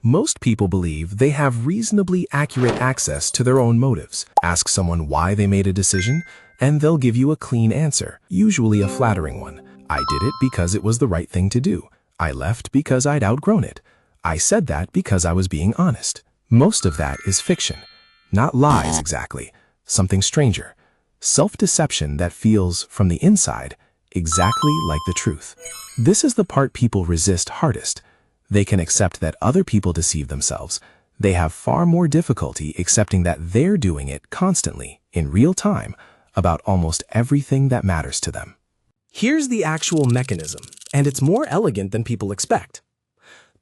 Most people believe they have reasonably accurate access to their own motives. Ask someone why they made a decision, and they'll give you a clean answer, usually a flattering one. I did it because it was the right thing to do. I left because I'd outgrown it. I said that because I was being honest. Most of that is fiction. Not lies exactly. Something stranger. Self-deception that feels, from the inside, exactly like the truth. This is the part people resist hardest. They can accept that other people deceive themselves. They have far more difficulty accepting that they're doing it constantly, in real time, about almost everything that matters to them. Here's the actual mechanism, and it's more elegant than people expect.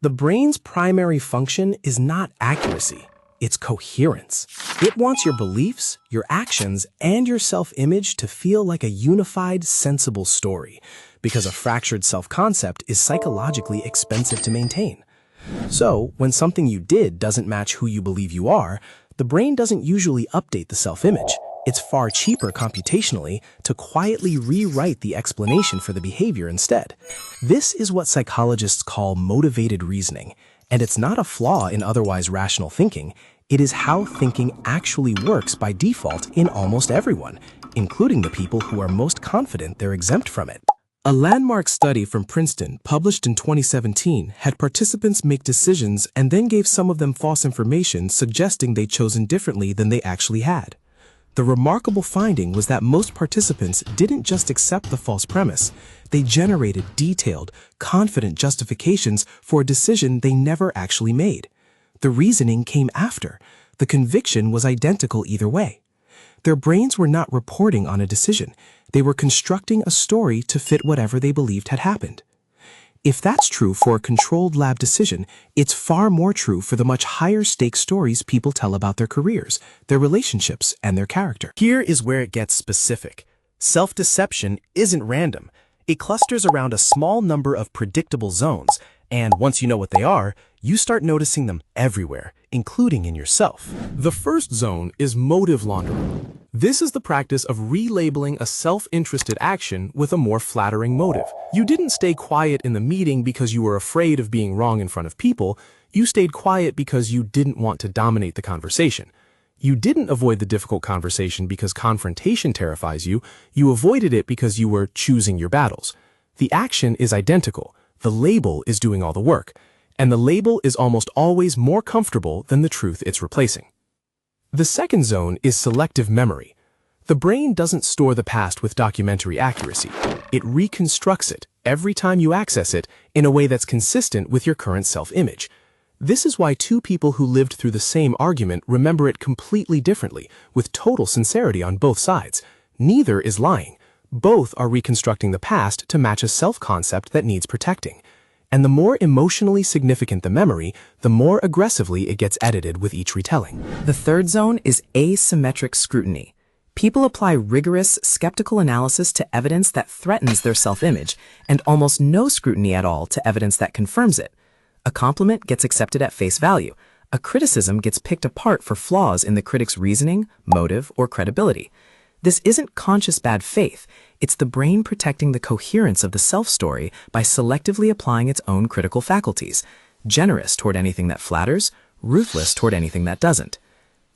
The brain's primary function is not accuracy, it's coherence. It wants your beliefs, your actions, and your self-image to feel like a unified, sensible story, because a fractured self-concept is psychologically expensive to maintain. So, when something you did doesn't match who you believe you are, the brain doesn't usually update the self-image. It's far cheaper computationally to quietly rewrite the explanation for the behavior instead. This is what psychologists call motivated reasoning, and it's not a flaw in otherwise rational thinking. It is how thinking actually works by default in almost everyone, including the people who are most confident they're exempt from it. A landmark study from Princeton, published in 2017, had participants make decisions and then gave some of them false information suggesting they'd chosen differently than they actually had. The remarkable finding was that most participants didn't just accept the false premise, they generated detailed, confident justifications for a decision they never actually made. The reasoning came after. The conviction was identical either way. Their brains were not reporting on a decision. They were constructing a story to fit whatever they believed had happened. If that's true for a controlled lab decision, it's far more true for the much higher stakes stories people tell about their careers, their relationships, and their character. Here is where it gets specific. Self-deception isn't random. It clusters around a small number of predictable zones, and once you know what they are, you start noticing them everywhere, including in yourself. The first zone is motive laundering. This is the practice of relabeling a self-interested action with a more flattering motive. You didn't stay quiet in the meeting because you were afraid of being wrong in front of people. You stayed quiet because you didn't want to dominate the conversation. You didn't avoid the difficult conversation because confrontation terrifies you. You avoided it because you were choosing your battles. The action is identical. The label is doing all the work. And the label is almost always more comfortable than the truth it's replacing. The second zone is selective memory. The brain doesn't store the past with documentary accuracy. It reconstructs it every time you access it in a way that's consistent with your current self-image. This is why two people who lived through the same argument remember it completely differently, with total sincerity on both sides. Neither is lying. Both are reconstructing the past to match a self-concept that needs protecting. And the more emotionally significant the memory, the more aggressively it gets edited with each retelling. The third zone is asymmetric scrutiny. People apply rigorous, skeptical analysis to evidence that threatens their self-image, and almost no scrutiny at all to evidence that confirms it. A compliment gets accepted at face value. A criticism gets picked apart for flaws in the critic's reasoning, motive, or credibility. This isn't conscious bad faith. It's the brain protecting the coherence of the self-story by selectively applying its own critical faculties, generous toward anything that flatters, ruthless toward anything that doesn't.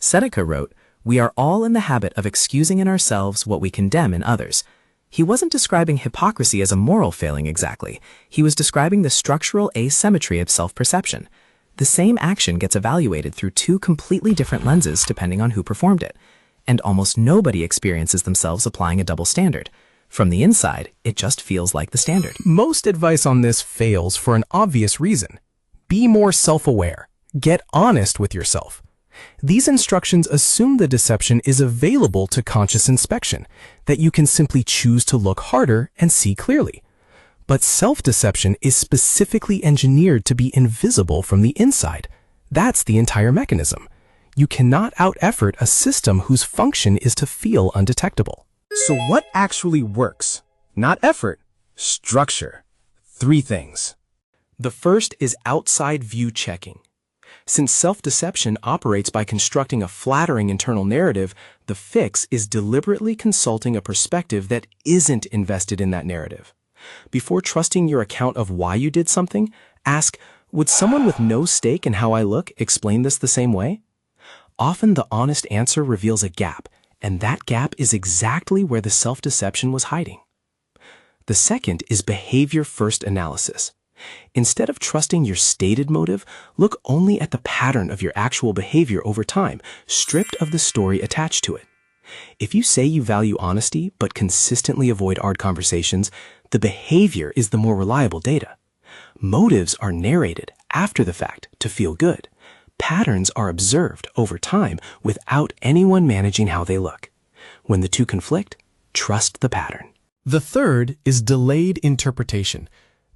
Seneca wrote, "We are all in the habit of excusing in ourselves what we condemn in others." He wasn't describing hypocrisy as a moral failing exactly. He was describing the structural asymmetry of self-perception. The same action gets evaluated through two completely different lenses depending on who performed it. And almost nobody experiences themselves applying a double standard. From the inside, it just feels like the standard. Most advice on this fails for an obvious reason. Be more self-aware. Get honest with yourself. These instructions assume the deception is available to conscious inspection, that you can simply choose to look harder and see clearly. But self-deception is specifically engineered to be invisible from the inside. That's the entire mechanism. You cannot out-effort a system whose function is to feel undetectable. So what actually works? Not effort, structure. 3 things. The first is outside view checking. Since self-deception operates by constructing a flattering internal narrative, the fix is deliberately consulting a perspective that isn't invested in that narrative. Before trusting your account of why you did something, ask, Would someone with no stake in how I look explain this the same way? Often the honest answer reveals a gap, and that gap is exactly where the self-deception was hiding. The second is behavior-first analysis. Instead of trusting your stated motive, look only at the pattern of your actual behavior over time, stripped of the story attached to it. If you say you value honesty but consistently avoid hard conversations, the behavior is the more reliable data. Motives are narrated after the fact to feel good. Patterns are observed over time without anyone managing how they look. When the two conflict, trust the pattern. The third is delayed interpretation.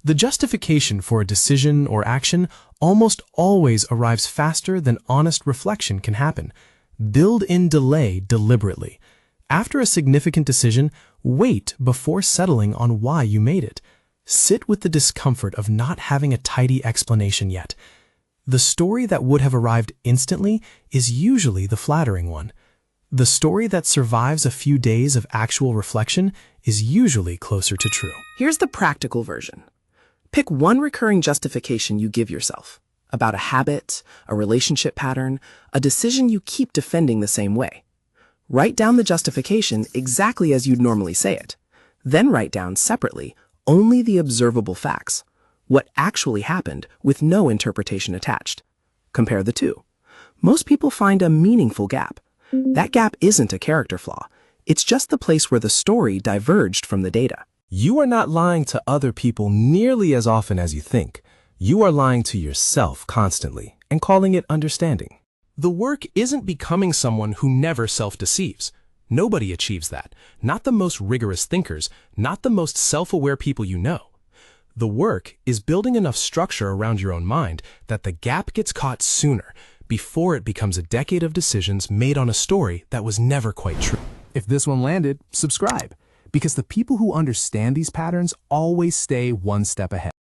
The justification for a decision or action almost always arrives faster than honest reflection can happen. Build in delay deliberately. After a significant decision, wait before settling on why you made it. Sit with the discomfort of not having a tidy explanation yet. The story that would have arrived instantly is usually the flattering one. The story that survives a few days of actual reflection is usually closer to true. Here's the practical version. Pick one recurring justification you give yourself about a habit, a relationship pattern, a decision you keep defending the same way. Write down the justification exactly as you'd normally say it. Then write down separately only the observable facts, what actually happened with no interpretation attached. Compare the two. Most people find a meaningful gap. That gap isn't a character flaw. It's just the place where the story diverged from the data. You are not lying to other people nearly as often as you think. You are lying to yourself constantly and calling it understanding. The work isn't becoming someone who never self-deceives. Nobody achieves that. Not the most rigorous thinkers, not the most self-aware people you know. The work is building enough structure around your own mind that the gap gets caught sooner, before it becomes a decade of decisions made on a story that was never quite true. If this one landed, subscribe, because the people who understand these patterns always stay one step ahead.